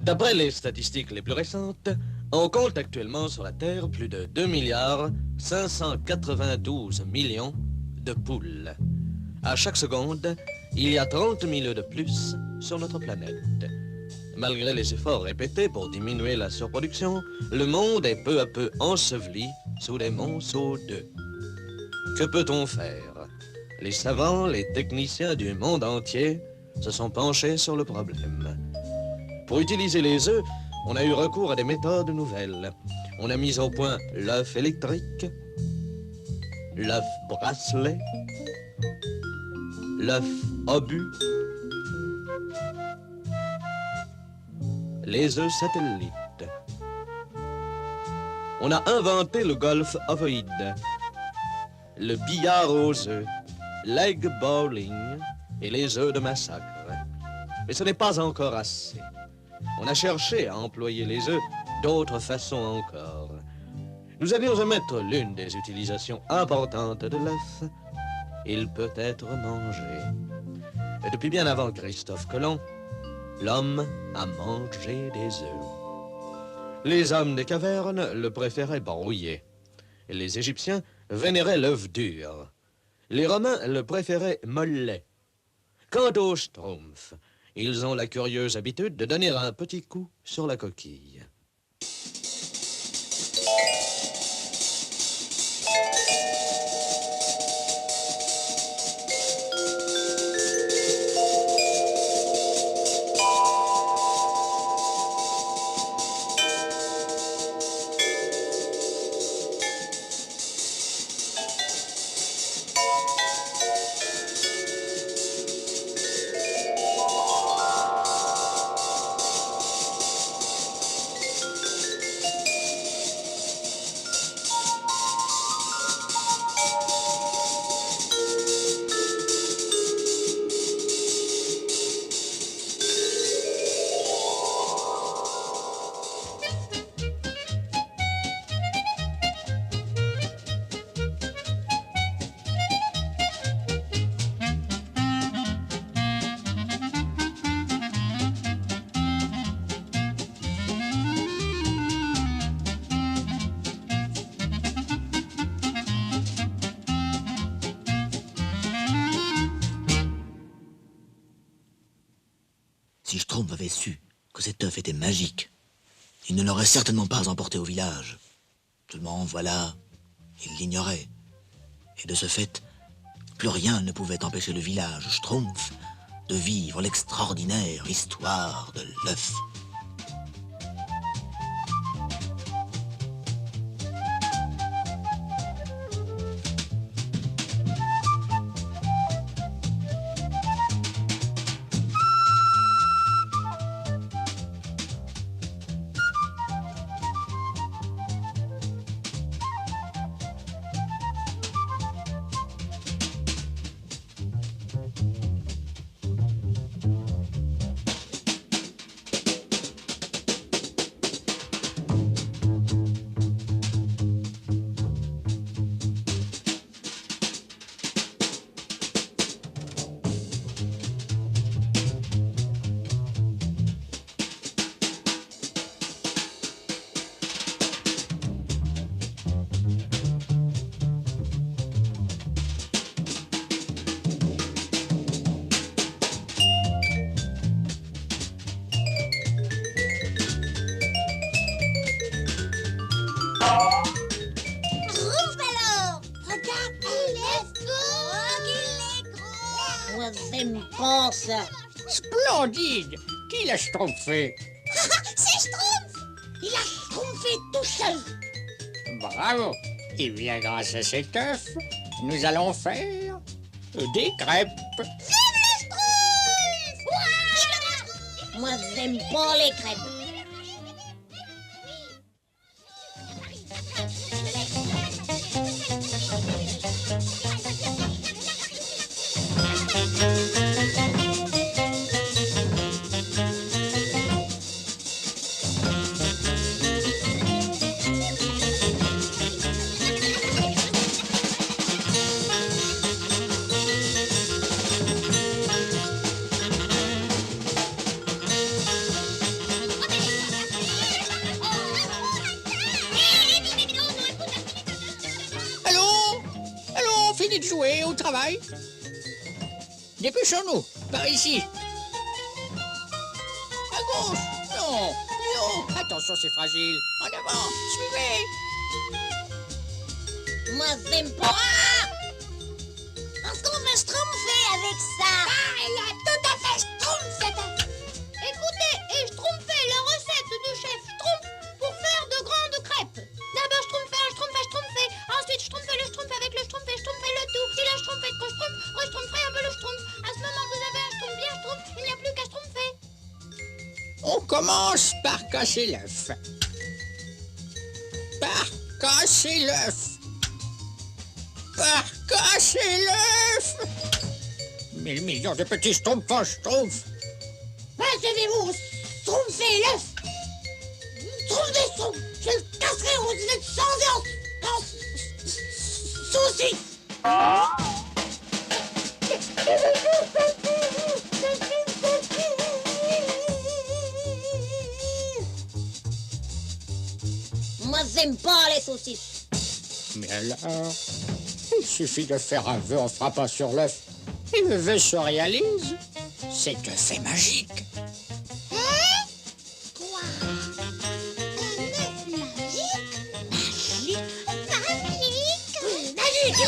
D'après les statistiques les plus récentes, on compte actuellement sur la Terre plus de 2 milliards 592 millions de poules. À chaque seconde, il y a 30 000 de plus sur notre planète. Malgré les efforts répétés pour diminuer la surproduction, le monde est peu à peu enseveli sous des monceaux d'œufs. Que peut-on faire? Les savants, les techniciens du monde entier se sont penchés sur le problème. Pour utiliser les œufs, on a eu recours à des méthodes nouvelles. On a mis au point l'œuf électrique, l'œuf bracelet, l'œuf obus, les œufs satellites. On a inventé le golf ovoïde, le billard aux œufs, l'egg bowling et les œufs de massacre. Mais ce n'est pas encore assez. On a cherché à employer les œufs d'autres façons encore. Nous allions omettre l'une des utilisations importantes de l'œuf. Il peut être mangé. Et depuis bien avant Christophe Colomb, l'homme a mangé des œufs. Les hommes des cavernes le préféraient brouillé. Les Égyptiens vénéraient l'œuf dur. Les Romains le préféraient mollet. Quant aux schtroumpfs, ils ont la curieuse habitude de donner un petit coup sur la coquille. Si Schtroumpf avait su que cet œuf était magique, il ne l'aurait certainement pas emporté au village. Seulement, voilà, il l'ignorait. Et de ce fait, plus rien ne pouvait empêcher le village Schtroumpf de vivre l'extraordinaire histoire de l'œuf. J'aime pas ça. Splendide! Qui l'a schtroumpfé? C'est Schtroumpf! Il a schtroumpfé tout seul. Bravo! Et bien grâce à cet œuf, nous allons faire des crêpes. Vive le Schtroumpf! Moi, j'aime pas les crêpes. jouer au travail. Dépêchons-nous, par ici. À gauche. Non, plus haut. Attention, c'est fragile. En avant, suivez. Moi, j'aime pas. Qu'est-ce qu'on va schtroumpfer avec ça? Ah, elle a tout à fait schtroumpf, Écoutez, et schtroumpfer la recette du chef Schtroumpf pour faire de grandes crêpes. D'abord schtroumpfer. Ensuite schtroumpfer le schtroumpf avec le schtroumpf et schtroumpfer le tout. Si le schtroumpf est trop schtroumpf, reschtroumpferez un peu le schtroumpf. À ce moment, vous avez un schtroumpf bien schtroumpf, il n'y a plus qu'à schtroumpfer. On commence par casser l'œuf. Par casser l'œuf. Par casser l'œuf. 1000 millions de petits schtroumpfs en schtroumpfs. Achevez-vous, schtroumpfer l'œuf. Schtroumpf des schtroumpfs, je le casserai aux yeux sans souci. Moi, j'aime pas les saucisses. Mais alors, il suffit de faire un vœu en frappant sur l'œuf et le vœu se réalise. C'est un fait magique. Hein? Quoi? Un œuf magique? Magique?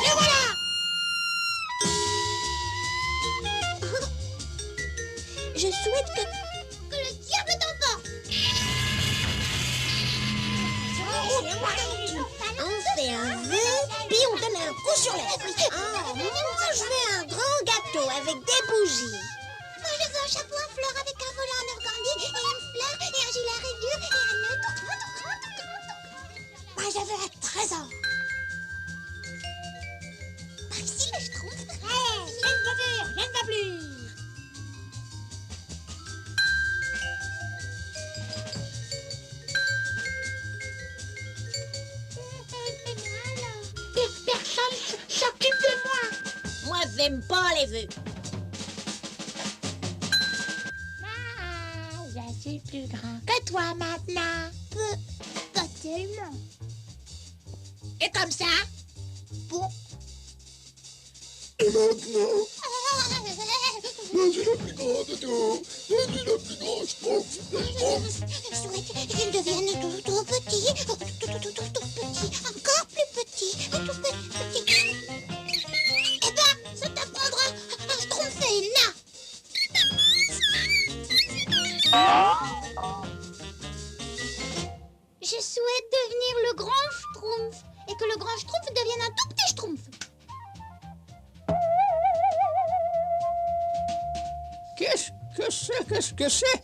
Et voilà! Je souhaite que le diable t'emporte. On fait un vœu, puis on donne un coup sur l'œuf. Moi, je veux un grand gâteau avec des bougies. Moi, je veux un chapeau à fleurs avec un volant en organdi et une fleur et un gilet à rayures et un nœud tout grand. Moi, je veux un trésor. Par ici, le schtroumpf. Je ne peux faire, je ne peux plus. Personne s'occupe de moi. Moi, j'aime pas les vœux. Je suis plus grand que toi maintenant. Pas tellement. Et comme ça? Bon. Et maintenant, moi j'ai la plus grande de tout. Moi j'ai la plus grande schtroumpf. Je souhaite qu'il devienne tout petit, tout petit, encore plus petit, tout petit. Eh ben, ça t'apprendra à schtroumpfer, là. Je souhaite devenir le grand schtroumpf et que le grand schtroumpf devienne un tout petit schtroumpf. Qu'est-ce que c'est?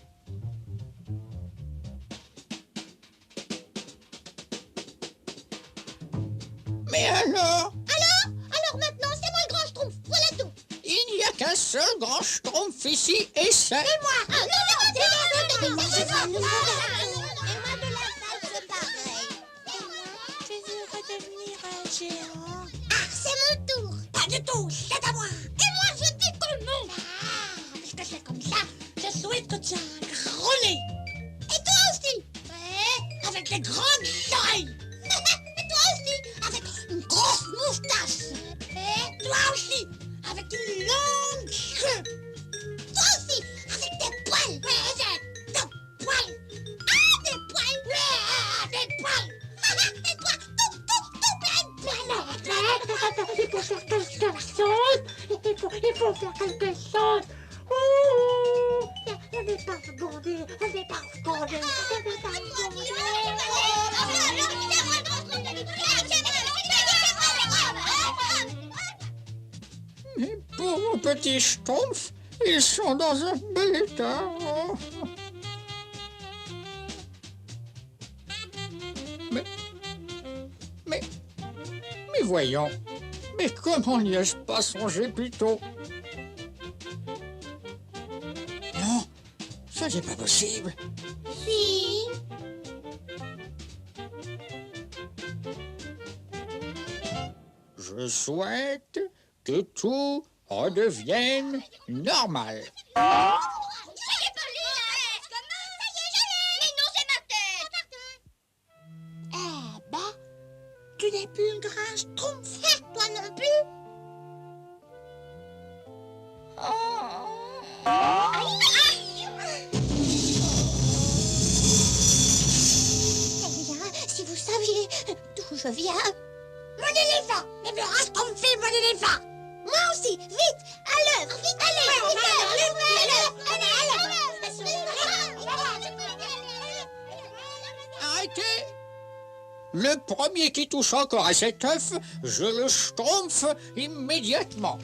Mais alors? Alors maintenant, c'est moi le grand schtroumpf, voilà tout. Il n'y a qu'un seul grand schtroumpf ici et c'est... Et moi, c'est moi de la salle, c'est pareil. Et moi, je veux redevenir un géant. Ah, c'est mon tour. Pas du tout, c'est à moi. Et moi, je dis que non. Puisque c'est comme ça, je souhaite que tu aies un gros nez. Et toi aussi. Ouais, avec les grandes oreilles. Et toi aussi, avec une grosse moustache. Et toi aussi, avec une longue queue. Toi aussi, avec des poils. Des poils. Ah, des poils. Des poils. Et toi, tout plein de poils. Il faut faire quelque chose. Il faut faire quelque chose. On n'est pas secondé. On n'est pas secondé. Mes pauvres petits schtroumpfs, ils sont dans un bel état. voyons. Mais comment n'y ai-je pas songé plus tôt? Non, ça n'est pas possible. Si. Je souhaite que tout redevienne normal. Soyez poli, Alex. Comment? Ça y est, je l'ai. Mais non, c'est ma tête. Eh ben, tu n'es plus une grande schtroumpf. Toi non plus. Aïe, aïe. Eh bien, si vous saviez d'où je viens. Mon éléphant! Mais le schtroumpf, mon éléphant! Moi aussi, vite! À l'œuvre! Vite, allez! Arrêtez! Le premier qui touche encore à cet œuf, je le schtroumpf immédiatement.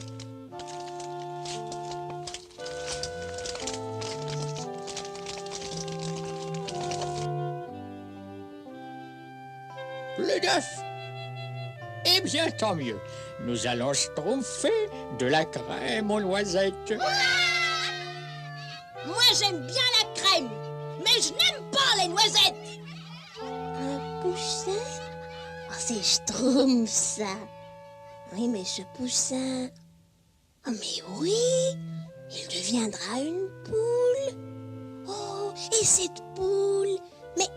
Le d'œuf. Eh bien, tant mieux. Nous allons schtroumpfer de la crème aux noisettes. Moi, j'aime bien la crème, mais je n'aime pas les noisettes. Un poussin? Oh, c'est Schtroumpf, ça. Oui, mais ce poussin... Oh, mais oui, il deviendra une poule. Oh, et cette poule, mais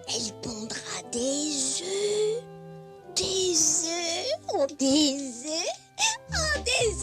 elle pondra des œufs. Des œufs, oh des œufs, oh des